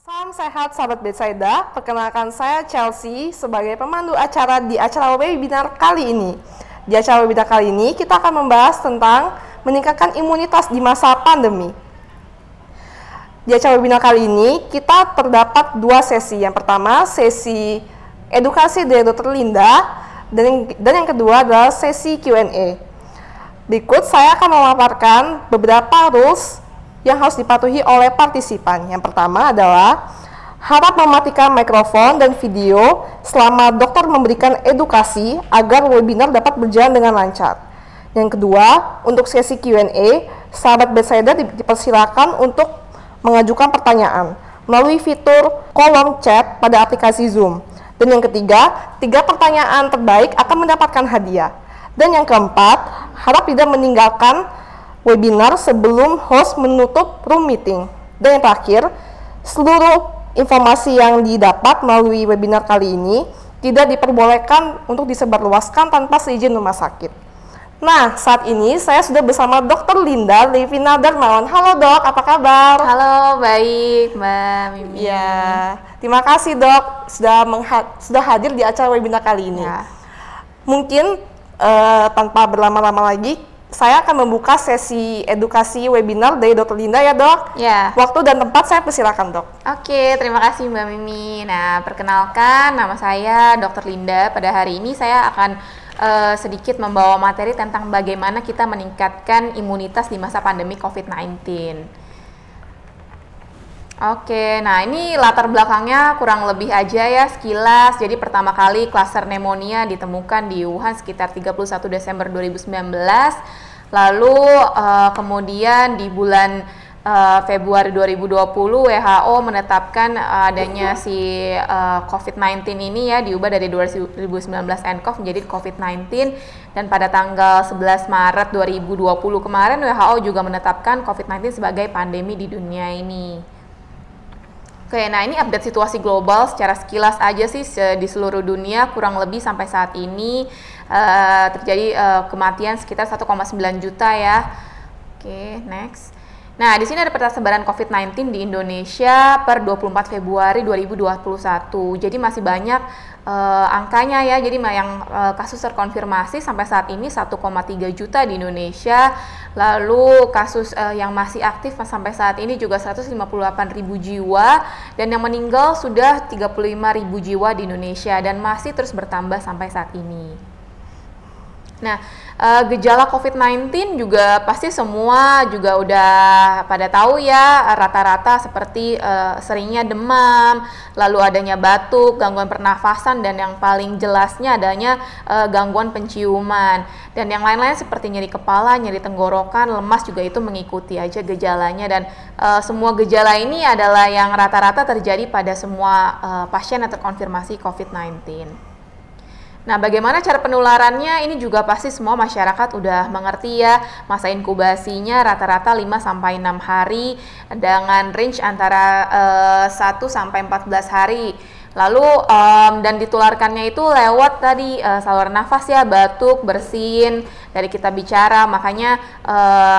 Salam sehat sahabat Betsaida, perkenalkan saya Chelsea sebagai pemandu acara di acara webinar kali ini. Di acara webinar kali ini kita akan membahas tentang meningkatkan imunitas di masa pandemi. Di acara webinar kali ini kita terdapat dua sesi. Yang pertama sesi edukasi dari Dr. Linda dan yang kedua adalah sesi Q&A. Berikut saya akan memaparkan beberapa rules yang harus dipatuhi oleh partisipan. Yang pertama adalah harap mematikan mikrofon dan video selama dokter memberikan edukasi agar webinar dapat berjalan dengan lancar. Yang kedua, untuk sesi Q&A, sahabat Betsaida dipersilakan untuk mengajukan pertanyaan melalui fitur kolom chat pada aplikasi Zoom. Dan yang ketiga, 3 pertanyaan terbaik akan mendapatkan hadiah. Dan yang keempat, harap tidak meninggalkan webinar sebelum host menutup room meeting. Dan yang terakhir, seluruh informasi yang didapat melalui webinar kali ini tidak diperbolehkan untuk disebarluaskan tanpa seizin rumah sakit. Nah, saat ini saya sudah bersama Dr. Linda Livina Darmawan. Halo dok, apa kabar? Halo, baik Mbak Mimi. Ya, terima kasih dok sudah hadir di acara webinar kali ini. Ya. Mungkin tanpa berlama-lama lagi, saya akan membuka sesi edukasi webinar dari Dr. Linda ya dok. Ya. Waktu dan tempat saya persilakan dok. Oke, terima kasih Mbak Mimi. Nah, perkenalkan nama saya Dr. Linda. Pada hari ini saya akan sedikit membawa materi tentang bagaimana kita meningkatkan imunitas di masa pandemi COVID-19. Oke, nah ini latar belakangnya kurang lebih aja ya sekilas. Jadi pertama kali klaster pneumonia ditemukan di Wuhan sekitar 31 Desember 2019. Lalu kemudian di bulan Februari 2020 WHO menetapkan adanya si COVID-19 ini ya diubah dari 2019 nCoV menjadi COVID-19, dan pada tanggal 11 Maret 2020 kemarin WHO juga menetapkan COVID-19 sebagai pandemi di dunia ini. Oke, nah ini update situasi global secara sekilas aja sih di seluruh dunia kurang lebih sampai saat ini terjadi kematian sekitar 1,9 juta ya. Oke, next. Nah, di sini ada peta sebaran COVID-19 di Indonesia per 24 Februari 2021. Jadi masih banyak angkanya ya. Jadi yang kasus terkonfirmasi sampai saat ini 1,3 juta di Indonesia. Lalu kasus yang masih aktif sampai saat ini juga 158.000 jiwa, dan yang meninggal sudah 35.000 jiwa di Indonesia dan masih terus bertambah sampai saat ini. Nah, gejala COVID-19 juga pasti semua juga udah pada tahu ya, rata-rata seperti seringnya demam, lalu adanya batuk, gangguan pernafasan, dan yang paling jelasnya adanya gangguan penciuman. Dan yang lain-lain seperti nyeri kepala, nyeri tenggorokan, lemas juga itu mengikuti aja gejalanya, dan semua gejala ini adalah yang rata-rata terjadi pada semua pasien yang terkonfirmasi COVID-19. Nah, bagaimana cara penularannya? Ini juga pasti semua masyarakat udah mengerti ya. Masa inkubasinya rata-rata 5-6 hari dengan range antara 1-14 hari. Lalu dan ditularkannya itu lewat tadi saluran nafas ya, batuk, bersin, dari kita bicara. Makanya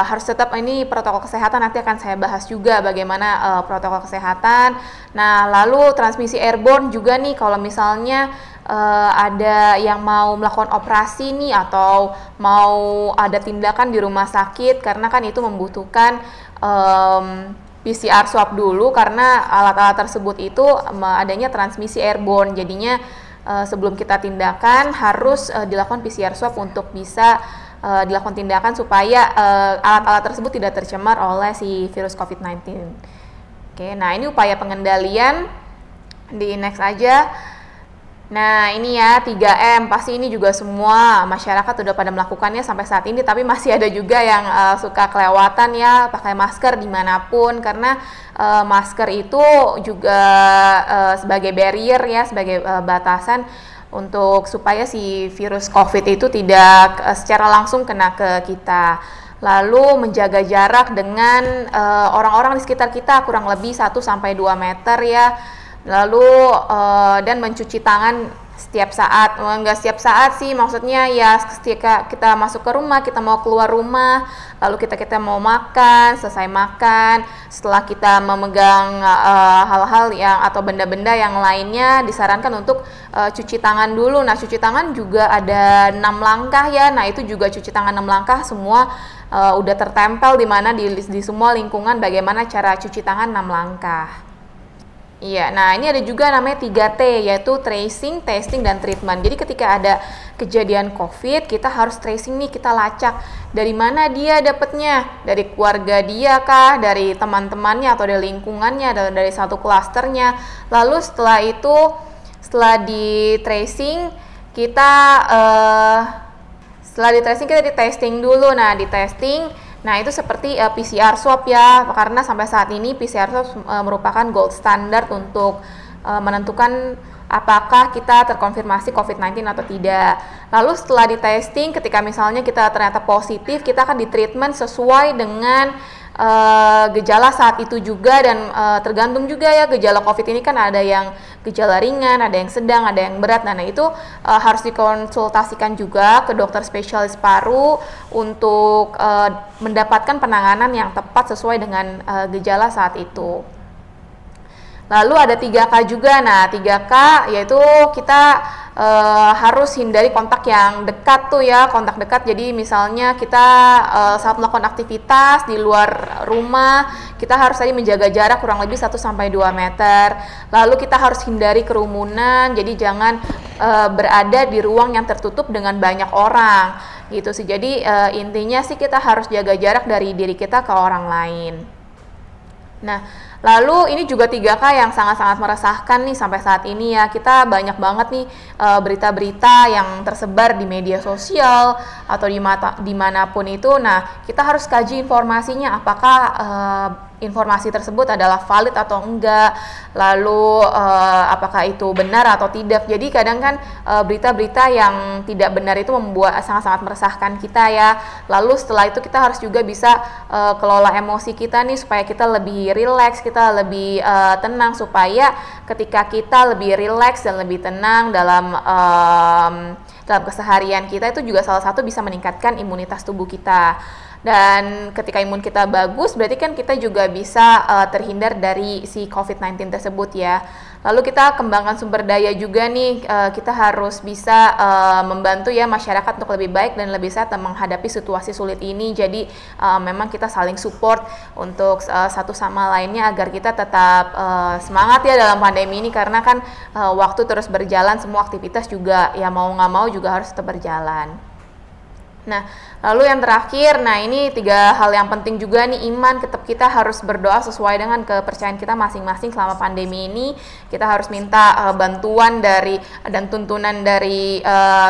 harus tetap, ini protokol kesehatan nanti akan saya bahas juga bagaimana protokol kesehatan. Nah, lalu transmisi airborne juga nih, kalau misalnya ada yang mau melakukan operasi nih atau mau ada tindakan di rumah sakit, karena kan itu membutuhkan PCR swab dulu, karena alat-alat tersebut itu adanya transmisi airborne. Jadinya sebelum kita tindakan harus dilakukan PCR swab untuk bisa dilakukan tindakan supaya alat-alat tersebut tidak tercemar oleh si virus COVID-19. Oke, nah ini upaya pengendalian, di next aja. Nah ini ya 3M, pasti ini juga semua masyarakat udah pada melakukannya sampai saat ini, tapi masih ada juga yang suka kelewatan ya, pakai masker dimanapun, karena masker itu juga sebagai barrier ya, sebagai batasan untuk supaya si virus COVID itu tidak secara langsung kena ke kita. Lalu menjaga jarak dengan orang-orang di sekitar kita kurang lebih 1-2 meter ya. Lalu dan mencuci tangan Setiap saat, enggak setiap saat sih, maksudnya ya ketika kita masuk ke rumah, kita mau keluar rumah, lalu kita mau makan, selesai makan, setelah kita memegang hal-hal yang atau benda-benda yang lainnya, disarankan untuk cuci tangan dulu. Nah, cuci tangan juga ada 6 langkah ya. Nah, itu juga cuci tangan 6 langkah semua udah tertempel di mana di semua lingkungan bagaimana cara cuci tangan 6 langkah. Iya, nah ini ada juga namanya 3T, yaitu tracing, testing, dan treatment. Jadi ketika ada kejadian COVID, kita harus tracing nih, kita lacak dari mana dia dapatnya, dari keluarga dia kah, dari teman-temannya atau dari lingkungannya, atau dari satu klasternya. Lalu setelah itu, setelah di tracing, kita di testing dulu. Nah, di testing, nah itu seperti PCR swab ya, karena sampai saat ini PCR swab merupakan gold standard untuk menentukan apakah kita terkonfirmasi COVID-19 atau tidak. Lalu setelah di testing, ketika misalnya kita ternyata positif, kita akan di treatment sesuai dengan gejala saat itu juga, dan tergantung juga ya, gejala COVID ini kan ada yang gejala ringan, ada yang sedang, ada yang berat. Nah itu harus dikonsultasikan juga ke dokter spesialis paru untuk mendapatkan penanganan yang tepat sesuai dengan gejala saat itu. Lalu ada 3K juga. Nah, 3K yaitu kita harus hindari kontak yang dekat tuh ya, kontak dekat. Jadi misalnya kita saat melakukan aktivitas di luar rumah, kita harus tadi menjaga jarak kurang lebih 1-2 meter. Lalu kita harus hindari kerumunan, jadi jangan berada di ruang yang tertutup dengan banyak orang gitu sih. Jadi intinya sih kita harus jaga jarak dari diri kita ke orang lain. Nah, lalu ini juga 3K yang sangat-sangat meresahkan nih sampai saat ini ya. Kita banyak banget nih berita-berita yang tersebar di media sosial atau dimanapun itu. Nah, kita harus kaji informasinya, apakah informasi tersebut adalah valid atau enggak, lalu apakah itu benar atau tidak. Jadi kadang kan berita-berita yang tidak benar itu membuat sangat-sangat meresahkan kita ya. Lalu setelah itu kita harus juga bisa kelola emosi kita nih supaya kita lebih rileks, kita lebih tenang, supaya ketika kita lebih rileks dan lebih tenang dalam keseharian kita, itu juga salah satu bisa meningkatkan imunitas tubuh kita. Dan ketika imun kita bagus, berarti kan kita juga bisa terhindar dari si COVID-19 tersebut ya. Lalu kita kembangkan sumber daya juga nih, kita harus bisa membantu ya masyarakat untuk lebih baik dan lebih sehat menghadapi situasi sulit ini. Jadi memang kita saling support untuk satu sama lainnya agar kita tetap semangat ya dalam pandemi ini, karena kan waktu terus berjalan, semua aktivitas juga ya mau nggak mau juga harus tetap berjalan. Nah, lalu yang terakhir, nah ini 3 hal yang penting juga nih, iman. Tetap kita harus berdoa sesuai dengan kepercayaan kita masing-masing selama pandemi ini. Kita harus minta bantuan dari dan tuntunan dari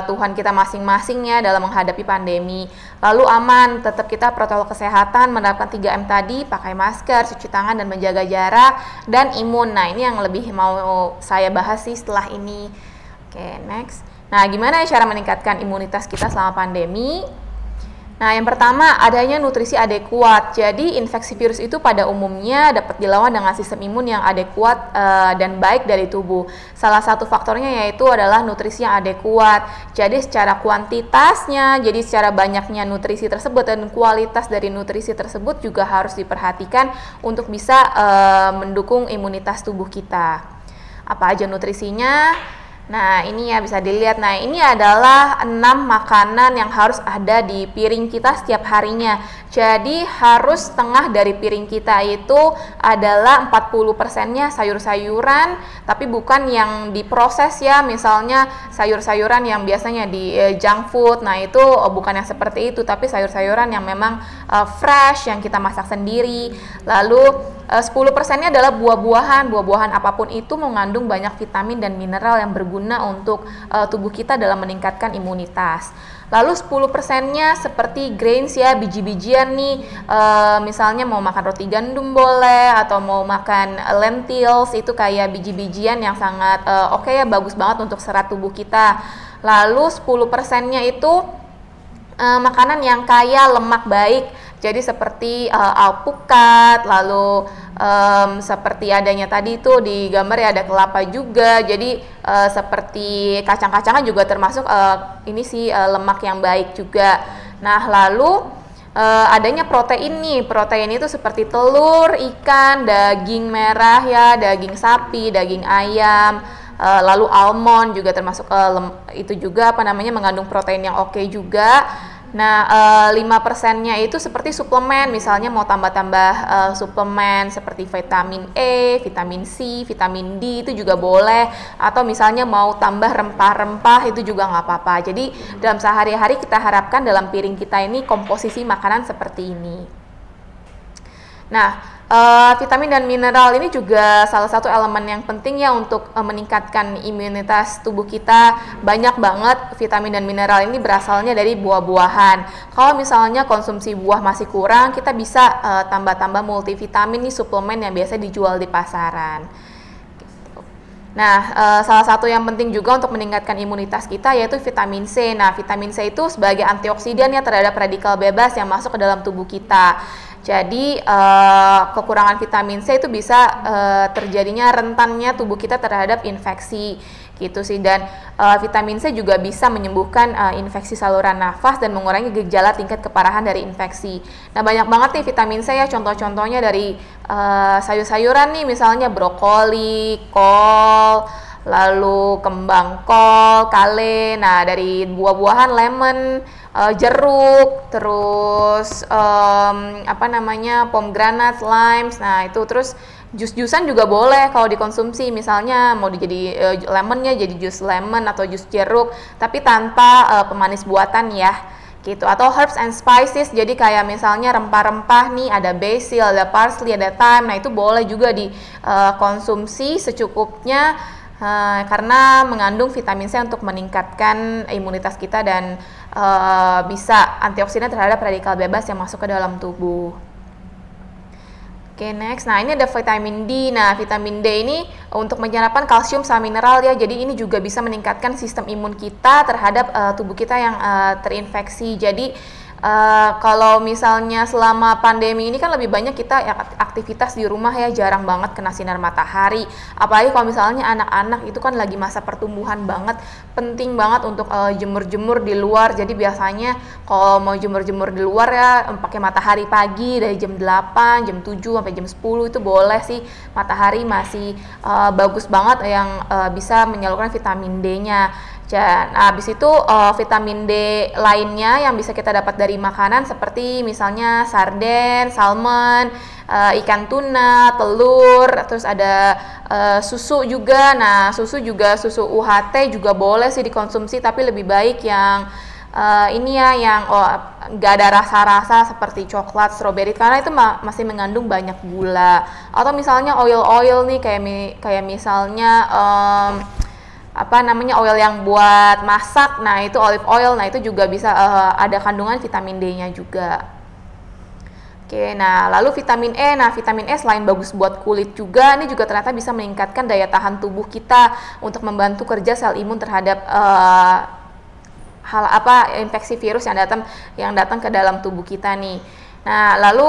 Tuhan kita masing-masing ya dalam menghadapi pandemi. Lalu aman, tetap kita protokol kesehatan, menerapkan 3M tadi, pakai masker, cuci tangan, dan menjaga jarak, dan imun. Nah, ini yang lebih mau saya bahas sih setelah ini. Oke, next. Nah, gimana ya cara meningkatkan imunitas kita selama pandemi? Nah, yang pertama, adanya nutrisi adekuat. Jadi, infeksi virus itu pada umumnya dapat dilawan dengan sistem imun yang adekuat dan baik dari tubuh. Salah satu faktornya yaitu adalah nutrisi yang adekuat. Jadi, secara kuantitasnya, jadi secara banyaknya nutrisi tersebut dan kualitas dari nutrisi tersebut juga harus diperhatikan untuk bisa mendukung imunitas tubuh kita. Apa aja nutrisinya? Nah, ini ya bisa dilihat. Nah, ini adalah 6 makanan yang harus ada di piring kita setiap harinya. Jadi, harus setengah dari piring kita itu adalah 40%-nya sayur-sayuran, tapi bukan yang diproses ya. Misalnya sayur-sayuran yang biasanya di junk food. Nah, itu bukan yang seperti itu, tapi sayur-sayuran yang memang fresh, yang kita masak sendiri. Lalu 10%-nya adalah buah-buahan. Buah-buahan apapun itu mengandung banyak vitamin dan mineral yang berguna untuk tubuh kita dalam meningkatkan imunitas. Lalu 10%-nya seperti grains ya, biji-bijian nih. Misalnya mau makan roti gandum boleh, atau mau makan lentils, itu kayak biji-bijian yang sangat oke ya, bagus banget untuk serat tubuh kita. Lalu 10%-nya itu makanan yang kaya lemak baik. Jadi seperti alpukat, lalu seperti adanya tadi tuh di gambar ya, ada kelapa juga. Jadi seperti kacang-kacangan juga termasuk ini sih lemak yang baik juga. Nah, lalu adanya protein nih. Protein itu seperti telur, ikan, daging merah ya, daging sapi, daging ayam, lalu almond juga termasuk itu juga mengandung protein yang oke juga. Nah, 5%-nya itu seperti suplemen, misalnya mau tambah-tambah suplemen seperti vitamin E, vitamin C, vitamin D itu juga boleh, atau misalnya mau tambah rempah-rempah itu juga nggak apa-apa. Jadi dalam sehari-hari kita harapkan dalam piring kita ini komposisi makanan seperti ini. Nah, vitamin dan mineral ini juga salah satu elemen yang penting ya untuk meningkatkan imunitas tubuh kita. Banyak banget vitamin dan mineral ini berasalnya dari buah-buahan. Kalau misalnya konsumsi buah masih kurang, kita bisa tambah-tambah multivitamin nih, suplemen yang biasa dijual di pasaran. Nah, salah satu yang penting juga untuk meningkatkan imunitas kita yaitu vitamin C. Nah, vitamin C itu sebagai antioksidan ya terhadap radikal bebas yang masuk ke dalam tubuh kita. Jadi kekurangan vitamin C itu bisa terjadinya rentannya tubuh kita terhadap infeksi gitu sih. Dan vitamin C juga bisa menyembuhkan infeksi saluran nafas dan mengurangi gejala tingkat keparahan dari infeksi. Nah, banyak banget nih vitamin C ya, contoh-contohnya dari sayur-sayuran nih, misalnya brokoli, kol, lalu kembang kol, kale. Nah, dari buah-buahan lemon, jeruk, terus pomegranate, limes. Nah, itu terus jus-jusan juga boleh kalau dikonsumsi, misalnya mau jadi lemonnya jadi jus lemon atau jus jeruk, tapi tanpa pemanis buatan ya gitu. Atau herbs and spices, jadi kayak misalnya rempah-rempah nih, ada basil, ada parsley, ada thyme. Nah, itu boleh juga dikonsumsi secukupnya karena mengandung vitamin C untuk meningkatkan imunitas kita dan bisa antioksidan terhadap radikal bebas yang masuk ke dalam tubuh. Oke, next. Nah, ini ada vitamin D. Nah, vitamin D ini untuk penyerapan kalsium sama mineral ya. Jadi ini juga bisa meningkatkan sistem imun kita terhadap tubuh kita yang terinfeksi. Jadi kalau misalnya selama pandemi ini kan lebih banyak kita aktivitas di rumah ya, jarang banget kena sinar matahari. Apalagi kalau misalnya anak-anak itu kan lagi masa pertumbuhan banget, penting banget untuk jemur-jemur di luar. Jadi biasanya kalau mau jemur-jemur di luar ya pakai matahari pagi dari jam 8, jam 7 sampai jam 10 itu boleh sih. Matahari masih bagus banget yang bisa menyalurkan vitamin D-nya. Dan habis itu vitamin D lainnya yang bisa kita dapat dari makanan seperti misalnya sarden, salmon, ikan tuna, telur, terus ada susu juga. Nah, susu UHT juga boleh sih dikonsumsi, tapi lebih baik yang ini ya, yang nggak ada rasa-rasa seperti coklat, stroberi, karena itu masih mengandung banyak gula. Atau misalnya oil nih kayak misalnya oil yang buat masak. Nah, itu olive oil. Nah, itu juga bisa ada kandungan vitamin D-nya juga. Oke, nah lalu vitamin E. Nah, vitamin E selain bagus buat kulit juga, ini juga ternyata bisa meningkatkan daya tahan tubuh kita untuk membantu kerja sel imun terhadap infeksi virus yang datang ke dalam tubuh kita nih. Nah, lalu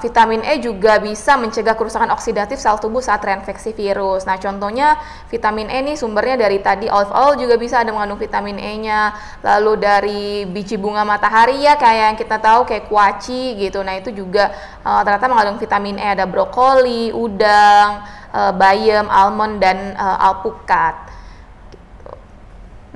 vitamin E juga bisa mencegah kerusakan oksidatif sel tubuh saat reinfeksi virus. Nah, contohnya vitamin E nih sumbernya dari tadi olive oil juga bisa ada mengandung vitamin E-nya. Lalu dari biji bunga matahari ya, kayak yang kita tahu kayak kuaci gitu. Nah, itu juga ternyata mengandung vitamin E. Ada brokoli, udang, bayam, almond, dan alpukat.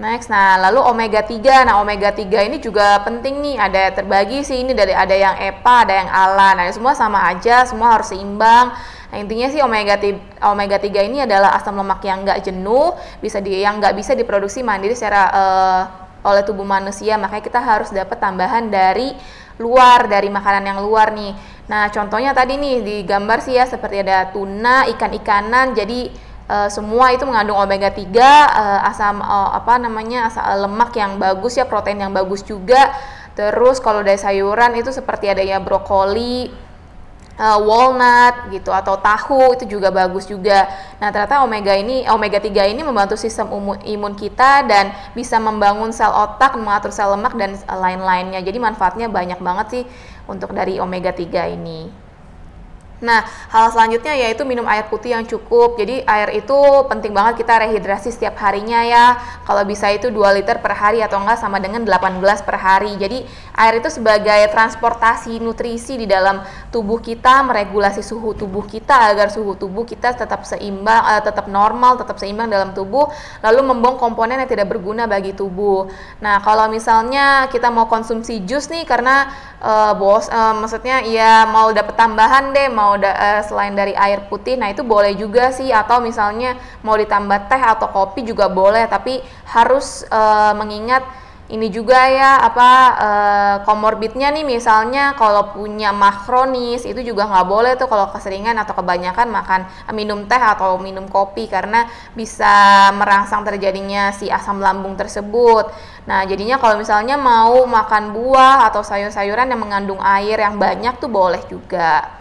Next, nah lalu omega 3. Nah, omega 3 ini juga penting nih, ada terbagi sih ini, ada yang EPA, ada yang ALA. Nah, semua sama aja, semua harus seimbang. Nah, intinya sih omega 3 ini adalah asam lemak yang nggak jenuh, yang nggak bisa diproduksi mandiri secara oleh tubuh manusia. Makanya kita harus dapat tambahan dari luar, dari makanan yang luar nih. Nah, contohnya tadi nih di gambar sih ya, seperti ada tuna, ikan-ikanan. Jadi semua itu mengandung omega 3, asam lemak yang bagus ya, protein yang bagus juga. Terus kalau dari sayuran itu seperti adanya brokoli, walnut gitu, atau tahu, itu juga bagus juga. Nah, ternyata omega 3 ini membantu sistem imun kita dan bisa membangun sel otak, mengatur sel lemak, dan lain-lainnya. Jadi manfaatnya banyak banget sih untuk dari omega 3 ini. Nah, hal selanjutnya yaitu minum air putih yang cukup. Jadi air itu penting banget kita rehidrasi setiap harinya ya. Kalau bisa itu 2 liter per hari atau enggak sama dengan 8 gelas per hari. Jadi air itu sebagai transportasi nutrisi di dalam tubuh kita, meregulasi suhu tubuh kita agar suhu tubuh kita tetap seimbang, tetap normal, tetap seimbang dalam tubuh, lalu membuang komponen yang tidak berguna bagi tubuh. Nah, kalau misalnya kita mau konsumsi jus nih karena maksudnya ya mau dapet tambahan deh, mau selain dari air putih, nah itu boleh juga sih, atau misalnya mau ditambah teh atau kopi juga boleh, tapi harus mengingat ini juga ya komorbidnya nih, misalnya kalau punya mah kronis itu juga nggak boleh tuh kalau keseringan atau kebanyakan minum teh atau minum kopi karena bisa merangsang terjadinya si asam lambung tersebut. Nah jadinya kalau misalnya mau makan buah atau sayur-sayuran yang mengandung air yang banyak tuh boleh juga.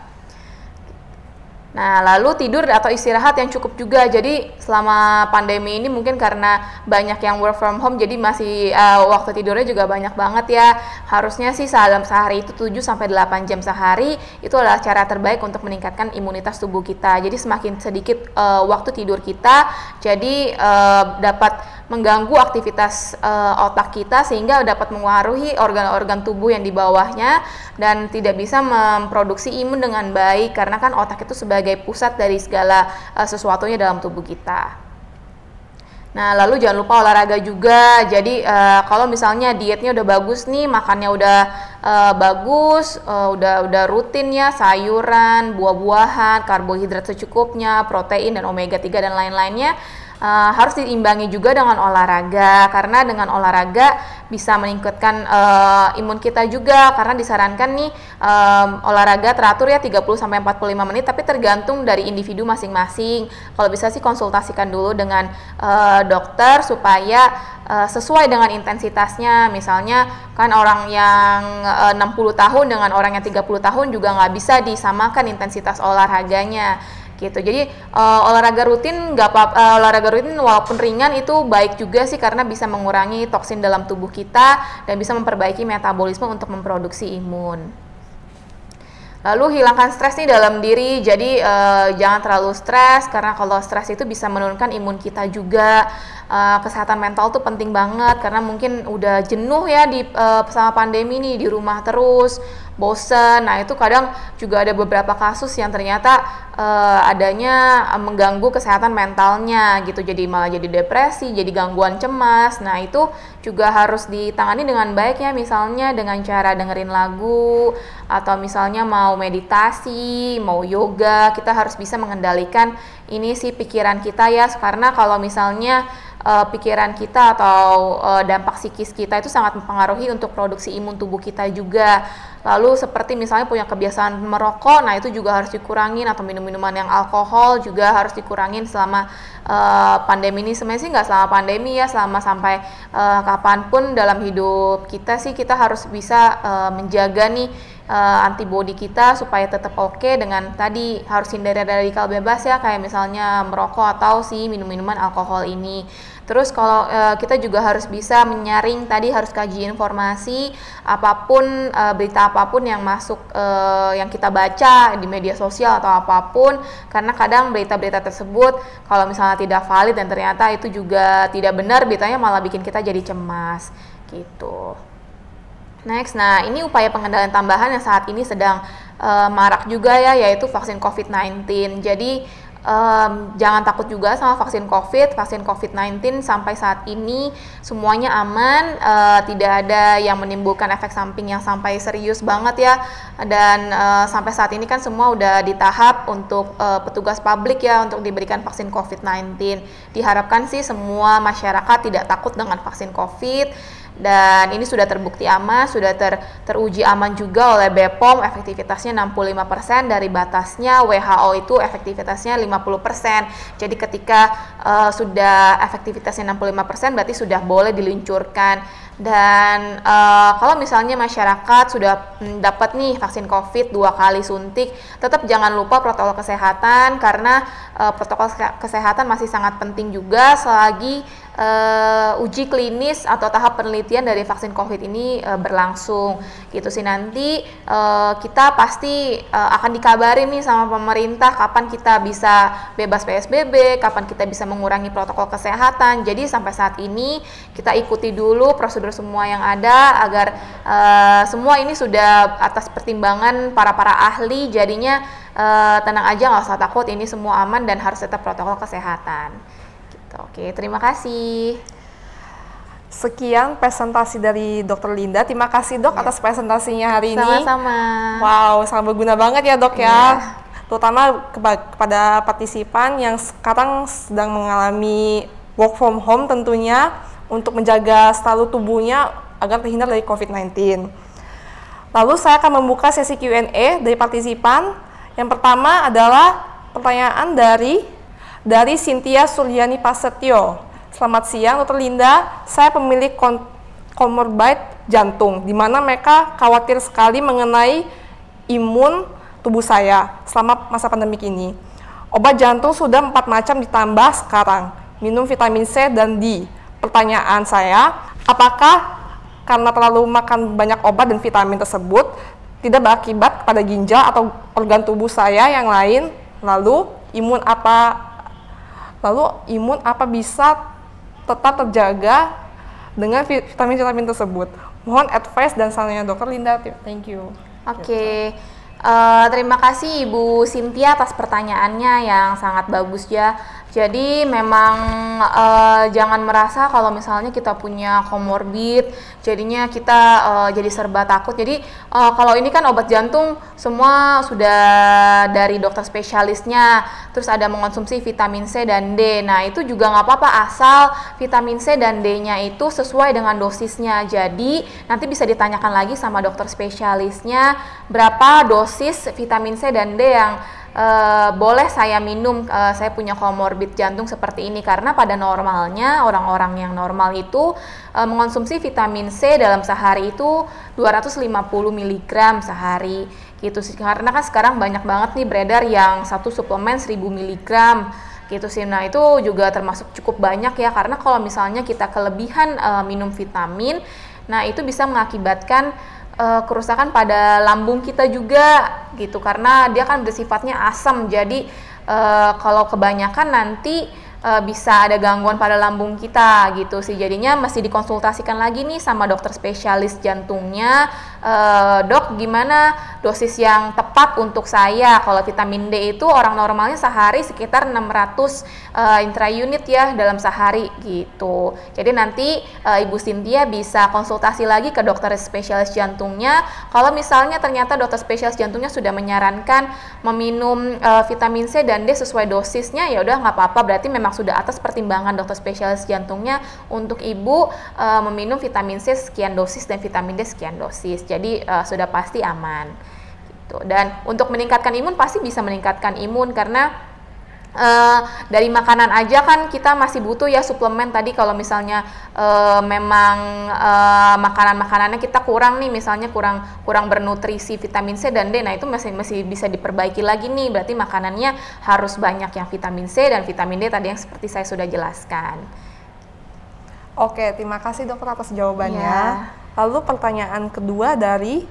Nah, lalu tidur atau istirahat yang cukup juga. Jadi selama pandemi ini mungkin karena banyak yang work from home, jadi masih waktu tidurnya juga banyak banget ya. Harusnya sih dalam sehari itu 7-8 jam sehari, itu adalah cara terbaik untuk meningkatkan imunitas tubuh kita. Jadi semakin sedikit waktu tidur kita, jadi dapat mengganggu aktivitas otak kita sehingga dapat mempengaruhi organ-organ tubuh yang di bawahnya dan tidak bisa memproduksi imun dengan baik karena kan otak itu sebagai pusat dari segala sesuatunya dalam tubuh kita. Nah, lalu jangan lupa olahraga juga. Jadi kalau misalnya dietnya udah bagus nih, makannya udah bagus, udah rutin ya, sayuran, buah-buahan, karbohidrat secukupnya, protein dan omega 3 dan lain-lainnya, harus diimbangi juga dengan olahraga karena dengan olahraga bisa meningkatkan imun kita juga karena disarankan nih olahraga teratur ya 30-45 menit tapi tergantung dari individu masing-masing. Kalau bisa sih konsultasikan dulu dengan dokter supaya sesuai dengan intensitasnya. Misalnya kan orang yang 60 tahun dengan orang yang 30 tahun juga nggak bisa disamakan intensitas olahraganya gitu. Jadi olahraga rutin olahraga rutin walaupun ringan itu baik juga sih karena bisa mengurangi toksin dalam tubuh kita dan bisa memperbaiki metabolisme untuk memproduksi imun. Lalu hilangkan stres nih dalam diri, jadi jangan terlalu stres karena kalau stres itu bisa menurunkan imun kita juga. Kesehatan mental tuh penting banget karena mungkin udah jenuh ya sama pandemi nih, di rumah terus, bosen. Nah itu kadang juga ada beberapa kasus yang ternyata adanya mengganggu kesehatan mentalnya gitu, jadi malah jadi depresi, jadi gangguan cemas. Nah itu juga harus ditangani dengan baik ya, misalnya dengan cara dengerin lagu atau misalnya mau meditasi, mau yoga. Kita harus bisa mengendalikan ini sih pikiran kita ya, karena kalau misalnya pikiran kita atau dampak psikis kita itu sangat mempengaruhi untuk produksi imun tubuh kita juga. Lalu seperti misalnya punya kebiasaan merokok, nah itu juga harus dikurangin, atau minum-minuman yang alkohol juga harus dikurangin selama pandemi ini. Sebenarnya sih nggak selama pandemi ya, selama sampai kapanpun dalam hidup kita sih kita harus bisa menjaga nih antibodi kita supaya tetap oke dengan tadi harus hindari radikal bebas ya, kayak misalnya merokok atau si minum-minuman alkohol ini. Terus kalau kita juga harus bisa menyaring, tadi harus kaji informasi apapun, berita apapun yang masuk, yang kita baca di media sosial atau apapun, karena kadang berita-berita tersebut kalau misalnya tidak valid dan ternyata itu juga tidak benar, beritanya malah bikin kita jadi cemas gitu. Next, nah ini upaya pengendalian tambahan yang saat ini sedang marak juga ya, yaitu vaksin COVID-19. Jadi jangan takut juga sama vaksin COVID-19 sampai saat ini semuanya aman, tidak ada yang menimbulkan efek samping yang sampai serius banget ya, dan sampai saat ini kan semua udah di tahap untuk petugas publik ya untuk diberikan vaksin COVID-19. Diharapkan sih semua masyarakat tidak takut dengan vaksin COVID, dan ini sudah terbukti aman, sudah teruji aman juga oleh BPOM, efektivitasnya 65% dari batasnya. WHO itu efektivitasnya 50%. Jadi ketika sudah efektivitasnya 65% berarti sudah boleh diluncurkan. Dan kalau misalnya masyarakat sudah dapat nih vaksin COVID 2 kali suntik, tetap jangan lupa protokol kesehatan karena protokol kesehatan masih sangat penting juga selagi uji klinis atau tahap penelitian dari vaksin COVID ini berlangsung gitu sih. Nanti kita pasti akan dikabarin nih sama pemerintah kapan kita bisa bebas PSBB, kapan kita bisa mengurangi protokol kesehatan. Jadi sampai saat ini kita ikuti dulu prosedur semua yang ada agar semua ini sudah atas pertimbangan para ahli, jadinya tenang aja, nggak usah takut, ini semua aman dan harus tetap protokol kesehatan. Gitu. Oke, terima kasih. Sekian presentasi dari Dr. Linda. Terima kasih Dok atas presentasinya hari ini. Sama-sama. Wow, sangat berguna banget ya Dok ya. Terutama kepada partisipan yang sekarang sedang mengalami work from home tentunya, untuk menjaga selalu tubuhnya agar terhindar dari COVID-19. Lalu saya akan membuka sesi Q&A dari partisipan. Yang pertama adalah pertanyaan dari Cynthia Suryani Prasetyo. Selamat siang Dr. Linda, saya pemilik comorbid jantung, di mana mereka khawatir sekali mengenai imun tubuh saya selama masa pandemik ini. Obat jantung sudah 4 macam ditambah sekarang, minum vitamin C dan D. Pertanyaan saya, apakah karena terlalu makan banyak obat dan vitamin tersebut tidak berakibat pada ginjal atau organ tubuh saya yang lain? Lalu imun apa bisa tetap terjaga dengan vitamin-vitamin tersebut? Mohon advice dan sarannya Dr. Linda. Thank you. Oke. Terima kasih Ibu Cynthia atas pertanyaannya yang sangat bagus ya. Jadi memang jangan merasa kalau misalnya kita punya komorbid, jadinya kita jadi serba takut. Jadi kalau ini kan obat jantung semua sudah dari dokter spesialisnya, terus ada mengonsumsi vitamin C dan D. Nah itu juga nggak apa-apa asal vitamin C dan D-nya itu sesuai dengan dosisnya. Jadi nanti bisa ditanyakan lagi sama dokter spesialisnya berapa dosis vitamin C dan D yang boleh saya minum. Saya punya komorbid jantung seperti ini, karena pada normalnya orang-orang yang normal itu mengonsumsi vitamin C dalam sehari itu 250 mg sehari gitu sih. Karena kan sekarang banyak banget nih beredar yang satu suplemen 1000 mg gitu sih. Nah itu juga termasuk cukup banyak ya, karena kalau misalnya kita kelebihan minum vitamin, nah itu bisa mengakibatkan kerusakan pada lambung kita juga gitu, karena dia kan bersifatnya asam. Jadi kalau kebanyakan nanti bisa ada gangguan pada lambung kita gitu sih. Jadinya masih dikonsultasikan lagi nih sama dokter spesialis jantungnya, dok gimana dosis yang tepat untuk saya. Kalau vitamin D itu orang normalnya sehari sekitar 600 intraunit ya dalam sehari gitu. Jadi nanti Ibu Cynthia bisa konsultasi lagi ke dokter spesialis jantungnya. Kalau misalnya ternyata dokter spesialis jantungnya sudah menyarankan meminum vitamin C dan D sesuai dosisnya, ya udah nggak apa-apa, berarti memang sudah atas pertimbangan dokter spesialis jantungnya untuk ibu meminum vitamin C sekian dosis dan vitamin D sekian dosis. Jadi sudah pasti aman gitu. Dan untuk meningkatkan imun pasti bisa meningkatkan imun, karena dari makanan aja kan kita masih butuh ya suplemen. Tadi kalau misalnya memang makanan-makanannya kita kurang nih, misalnya kurang bernutrisi vitamin C dan D, nah itu masih bisa diperbaiki lagi nih. Berarti makanannya harus banyak yang vitamin C dan vitamin D tadi yang seperti saya sudah jelaskan. Oke, terima kasih dokter atas jawabannya. Ya. Lalu pertanyaan kedua dari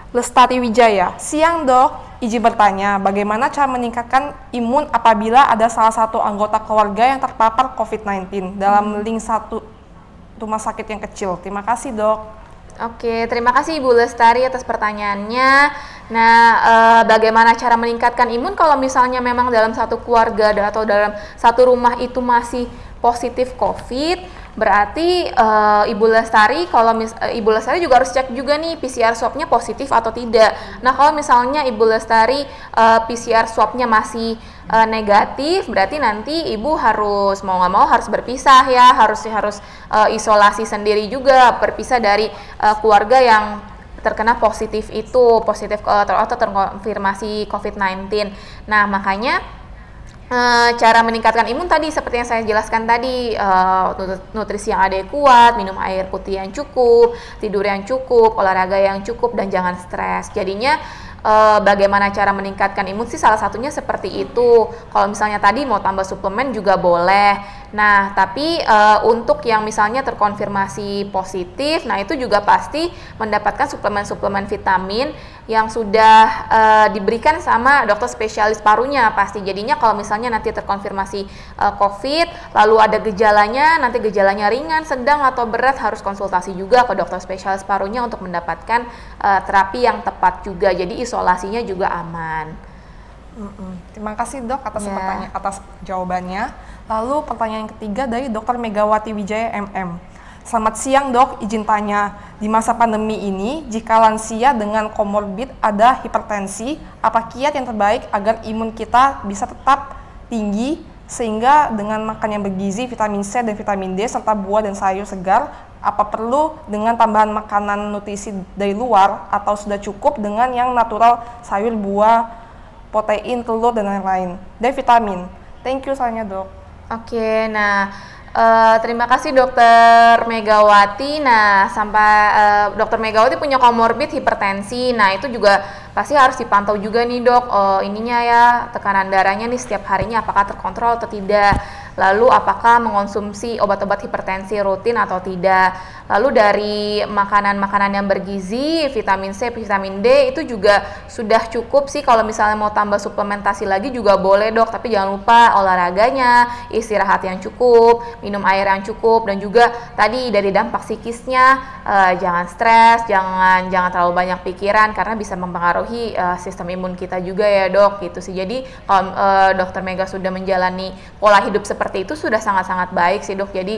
Lestari Wijaya. Siang dok, izin bertanya, bagaimana cara meningkatkan imun apabila ada salah satu anggota keluarga yang terpapar COVID-19 dalam link satu rumah sakit yang kecil? Terima kasih dok. Oke, terima kasih Ibu Lestari atas pertanyaannya. Nah, bagaimana cara meningkatkan imun kalau misalnya memang dalam satu keluarga atau dalam satu rumah itu masih positif COVID? Berarti Ibu Lestari Ibu Lestari juga harus cek juga nih PCR swab-nya positif atau tidak. Nah, kalau misalnya Ibu Lestari PCR swab-nya masih negatif, berarti nanti Ibu harus mau nggak mau harus berpisah ya, harus isolasi sendiri juga, berpisah dari keluarga yang terkena positif atau terkonfirmasi COVID-19. Nah, makanya cara meningkatkan imun tadi seperti yang saya jelaskan tadi, nutrisi yang adekuat, minum air putih yang cukup, tidur yang cukup, olahraga yang cukup, dan jangan stres. Jadinya bagaimana cara meningkatkan imun sih salah satunya seperti itu. Kalau misalnya tadi mau tambah suplemen juga boleh. Nah, tapi untuk yang misalnya terkonfirmasi positif, nah itu juga pasti mendapatkan suplemen-suplemen vitamin yang sudah diberikan sama dokter spesialis parunya pasti. Jadinya kalau misalnya nanti terkonfirmasi COVID, lalu ada gejalanya, nanti gejalanya ringan, sedang atau berat, harus konsultasi juga ke dokter spesialis parunya untuk mendapatkan terapi yang tepat juga. Jadi isolasinya juga aman. Terima kasih dok Ya. atas jawabannya. Lalu pertanyaan ketiga dari Dr. Megawati Wijaya MM. Selamat siang dok, izin tanya, di masa pandemi ini jika lansia dengan komorbid ada hipertensi, apa kiat yang terbaik agar imun kita bisa tetap tinggi sehingga dengan makan yang bergizi, vitamin C dan vitamin D serta buah dan sayur segar, apa perlu dengan tambahan makanan nutrisi dari luar atau sudah cukup dengan yang natural sayur, buah, protein, telur, dan lain-lain, dan vitamin. Thank you soalnya dok. Oke, nah terima kasih Dokter Megawati. Nah, sampai Dokter Megawati punya komorbid hipertensi. Nah, itu juga pasti harus dipantau juga nih dok. Ininya ya, tekanan darahnya nih setiap harinya apakah terkontrol atau tidak. Lalu apakah mengonsumsi obat-obat hipertensi rutin atau tidak. Lalu dari makanan-makanan yang bergizi, vitamin C, vitamin D itu juga sudah cukup sih. Kalau misalnya mau tambah suplementasi lagi juga boleh dok, tapi jangan lupa olahraganya, istirahat yang cukup, minum air yang cukup, dan juga tadi dari dampak psikisnya jangan stres, jangan terlalu banyak pikiran karena bisa mempengaruhi sistem imun kita juga ya dok gitu sih. Jadi kalau dokter Mega sudah menjalani pola hidup seperti itu sudah sangat-sangat baik sih dok. Jadi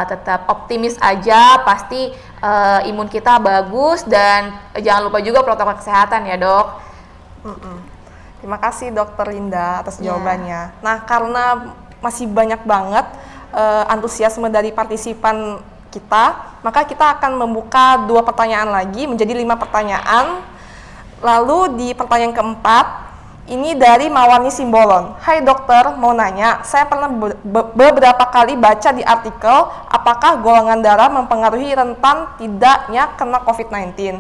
tetap optimis aja, pasti imun kita bagus, dan jangan lupa juga protokol kesehatan ya dok. Terima kasih dokter Linda atas Ya. jawabannya. Nah, karena masih banyak banget antusiasme dari partisipan kita, maka kita akan membuka 2 pertanyaan lagi menjadi 5 pertanyaan. Lalu di pertanyaan keempat, ini dari Mawarni Simbolon. Hai dokter, mau nanya, saya pernah beberapa kali baca di artikel apakah golongan darah mempengaruhi rentan tidaknya kena COVID-19.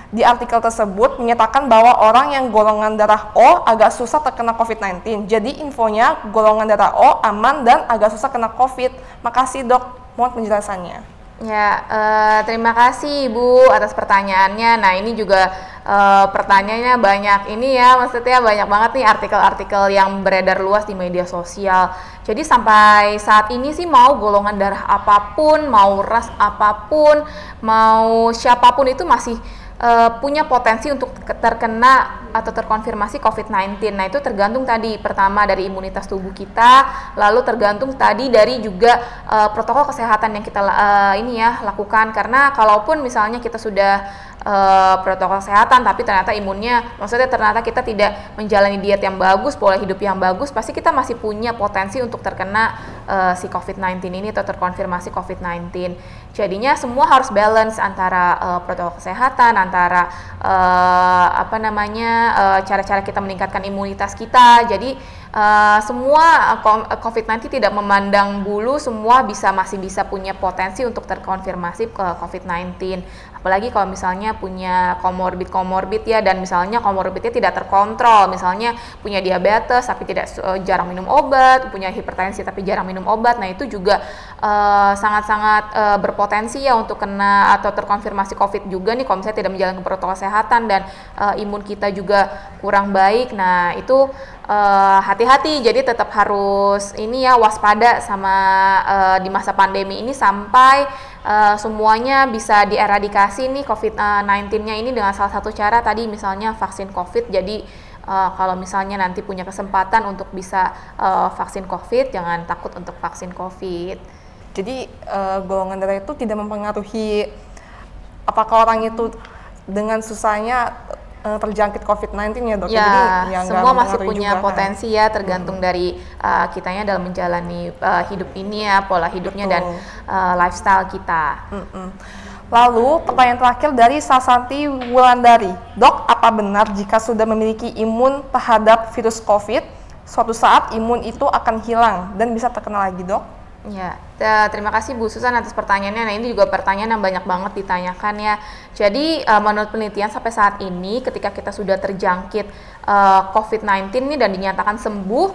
Di artikel tersebut menyatakan bahwa orang yang golongan darah O agak susah terkena COVID-19. Jadi infonya golongan darah O aman dan agak susah kena COVID. Makasih dok, mohon penjelasannya. Ya, terima kasih Ibu atas pertanyaannya. Nah, ini juga pertanyaannya banyak ini ya, maksudnya banyak banget nih artikel-artikel yang beredar luas di media sosial. Jadi sampai saat ini sih mau golongan darah apapun, mau ras apapun, mau siapapun itu masih punya potensi untuk terkena atau terkonfirmasi COVID-19. Nah, itu tergantung tadi pertama dari imunitas tubuh kita, lalu tergantung tadi dari juga protokol kesehatan yang kita lakukan. Karena kalaupun misalnya kita sudah protokol kesehatan tapi ternyata imunnya, maksudnya ternyata kita tidak menjalani diet yang bagus, pola hidup yang bagus, pasti kita masih punya potensi untuk terkena si COVID-19 ini atau terkonfirmasi COVID-19. Jadinya semua harus balance antara protokol kesehatan, antara cara-cara kita meningkatkan imunitas kita. Jadi semua COVID-19 tidak memandang bulu, semua masih bisa punya potensi untuk terkonfirmasi ke COVID-19. Apalagi kalau misalnya punya komorbid ya, dan misalnya komorbidnya tidak terkontrol, misalnya punya diabetes tapi jarang minum obat, punya hipertensi tapi jarang minum obat. Nah, itu juga sangat-sangat berpotensi ya untuk kena atau terkonfirmasi COVID juga nih kalau misalnya tidak menjalankan protokol kesehatan dan imun kita juga kurang baik. Nah, itu hati-hati, jadi tetap harus waspada sama di masa pandemi ini sampai semuanya bisa dieradikasi nih COVID-19-nya ini dengan salah satu cara tadi misalnya vaksin COVID. Jadi kalau misalnya nanti punya kesempatan untuk bisa vaksin COVID, jangan takut untuk vaksin COVID. Jadi golongan darah itu tidak mempengaruhi apakah orang itu dengan susahnya terjangkit COVID-19 ya dok? Ya, jadi ya semua masih mempengaruhi punya juga, potensi ya, tergantung dari kitanya dalam menjalani hidup ini ya, pola hidupnya dan lifestyle kita. Lalu pertanyaan terakhir dari Sasanti Wulandari. Dok, apa benar jika sudah memiliki imun terhadap virus COVID, suatu saat imun itu akan hilang dan bisa terkena lagi dok? Ya, terima kasih Bu Susan atas pertanyaannya. Nah, ini juga pertanyaan yang banyak banget ditanyakan ya. Jadi menurut penelitian sampai saat ini ketika kita sudah terjangkit COVID-19 nih dan dinyatakan sembuh,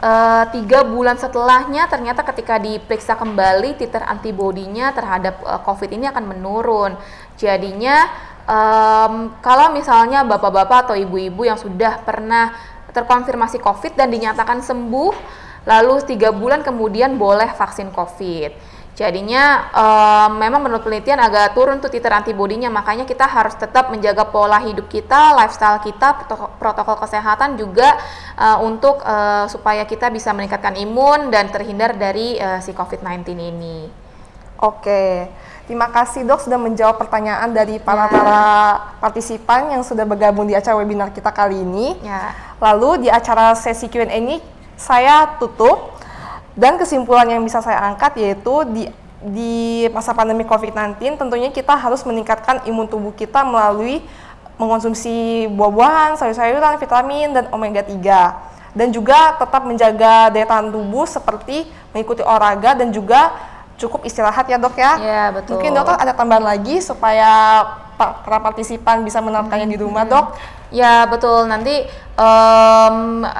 3 bulan setelahnya ternyata ketika diperiksa kembali titer antibodinya terhadap COVID ini akan menurun. Jadinya kalau misalnya bapak-bapak atau ibu-ibu yang sudah pernah terkonfirmasi COVID dan dinyatakan sembuh, lalu 3 bulan kemudian boleh vaksin COVID. Jadinya memang menurut penelitian agak turun tuh titer antibodinya, makanya kita harus tetap menjaga pola hidup kita, lifestyle kita, protokol kesehatan juga untuk supaya kita bisa meningkatkan imun dan terhindar dari si COVID-19 ini. Oke, terima kasih Dok sudah menjawab pertanyaan dari para partisipan yang sudah bergabung di acara webinar kita kali ini. Ya. Lalu di acara sesi Q&A ini saya tutup. Dan kesimpulan yang bisa saya angkat yaitu di masa pandemi COVID-19 tentunya kita harus meningkatkan imun tubuh kita melalui mengonsumsi buah-buahan, sayur-sayuran, vitamin, dan omega 3. Dan juga tetap menjaga daya tahan tubuh seperti mengikuti olahraga dan juga cukup istirahat ya Dok ya. Iya, betul. Mungkin Dokter ada tambahan lagi supaya para partisipan bisa menerapkannya di rumah Dok? Ya betul, nanti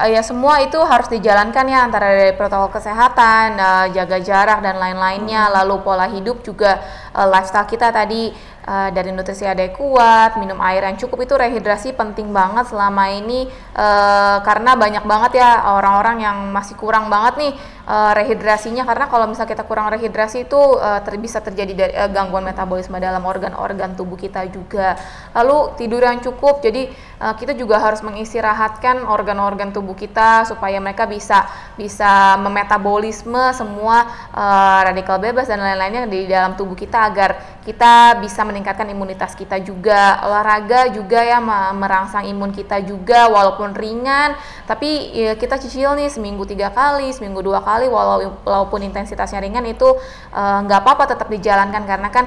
ya semua itu harus dijalankan ya, antara dari protokol kesehatan, jaga jarak dan lain-lainnya, lalu pola hidup juga, lifestyle kita tadi, dari nutrisi adekuat, minum air yang cukup, itu rehidrasi penting banget selama ini, karena banyak banget ya orang-orang yang masih kurang banget nih rehidrasinya, karena kalau misalnya kita kurang rehidrasi itu bisa terjadi gangguan metabolisme dalam organ-organ tubuh kita juga. Lalu tidur yang cukup, jadi kita juga harus mengistirahatkan organ-organ tubuh kita supaya mereka bisa memetabolisme semua radikal bebas dan lain-lainnya di dalam tubuh kita, agar kita bisa meningkatkan imunitas kita juga. Olahraga juga ya merangsang imun kita juga, walaupun ringan tapi ya, kita cicil nih seminggu 3 kali, seminggu 2 kali, walaupun intensitasnya ringan itu nggak apa-apa, tetap dijalankan, karena kan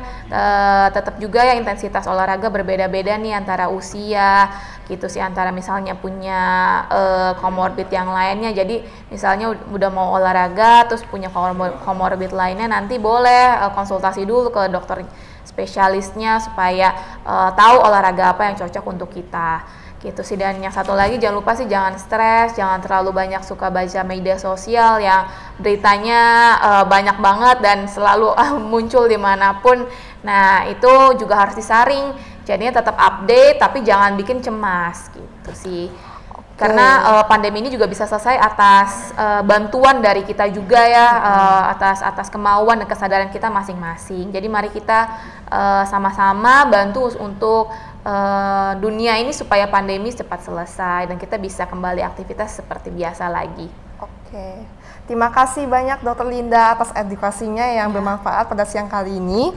tetap juga ya intensitas olahraga berbeda-beda nih antara usia gitu sih, antara misalnya punya comorbid yang lainnya. Jadi misalnya udah mau olahraga terus punya comorbid lainnya, nanti boleh konsultasi dulu ke dokter spesialisnya supaya tahu olahraga apa yang cocok untuk kita gitu sih. Dan yang satu lagi, jangan lupa sih jangan stres, jangan terlalu banyak suka baca media sosial yang beritanya banyak banget dan selalu muncul dimanapun. Nah itu juga harus disaring, jadinya tetap update tapi jangan bikin cemas gitu sih. Karena pandemi ini juga bisa selesai atas bantuan dari kita juga ya, atas kemauan dan kesadaran kita masing-masing. Jadi mari kita sama-sama bantu untuk dunia ini supaya pandemi cepat selesai dan kita bisa kembali aktivitas seperti biasa lagi. Oke, terima kasih banyak Dr. Linda atas edukasinya yang bermanfaat pada siang kali ini.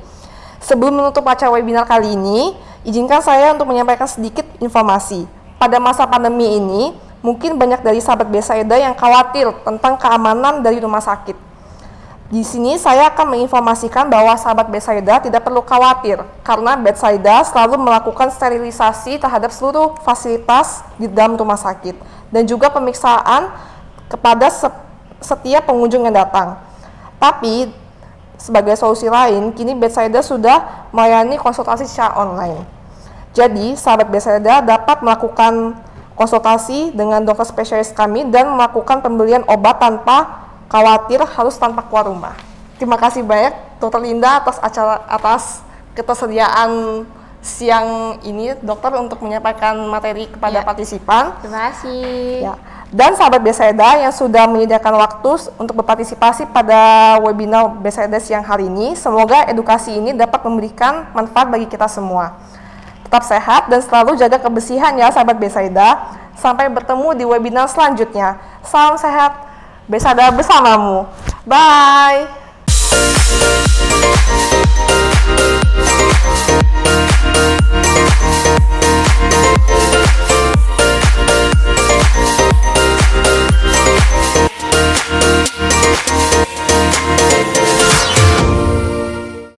Sebelum menutup acara webinar kali ini, izinkan saya untuk menyampaikan sedikit informasi. Pada masa pandemi ini, mungkin banyak dari sahabat Betsaida yang khawatir tentang keamanan dari rumah sakit. Di sini saya akan menginformasikan bahwa sahabat Betsaida tidak perlu khawatir, karena Betsaida selalu melakukan sterilisasi terhadap seluruh fasilitas di dalam rumah sakit, dan juga pemeriksaan kepada setiap pengunjung yang datang. Tapi, sebagai solusi lain, kini Betsaida sudah melayani konsultasi secara online. Jadi, sahabat Betsaida dapat melakukan konsultasi dengan dokter spesialis kami dan melakukan pembelian obat tanpa khawatir harus tanpa keluar rumah. Terima kasih banyak Dr. Linda atas ketersediaan siang ini, dokter, untuk menyampaikan materi kepada partisipan. Terima kasih. Ya. Dan sahabat Betsaida yang sudah menyediakan waktu untuk berpartisipasi pada webinar Betsaida siang hari ini, semoga edukasi ini dapat memberikan manfaat bagi kita semua. Tetap sehat dan selalu jaga kebersihan ya sahabat Betsaida. Sampai bertemu di webinar selanjutnya. Salam sehat, Betsaida bersamamu. Bye.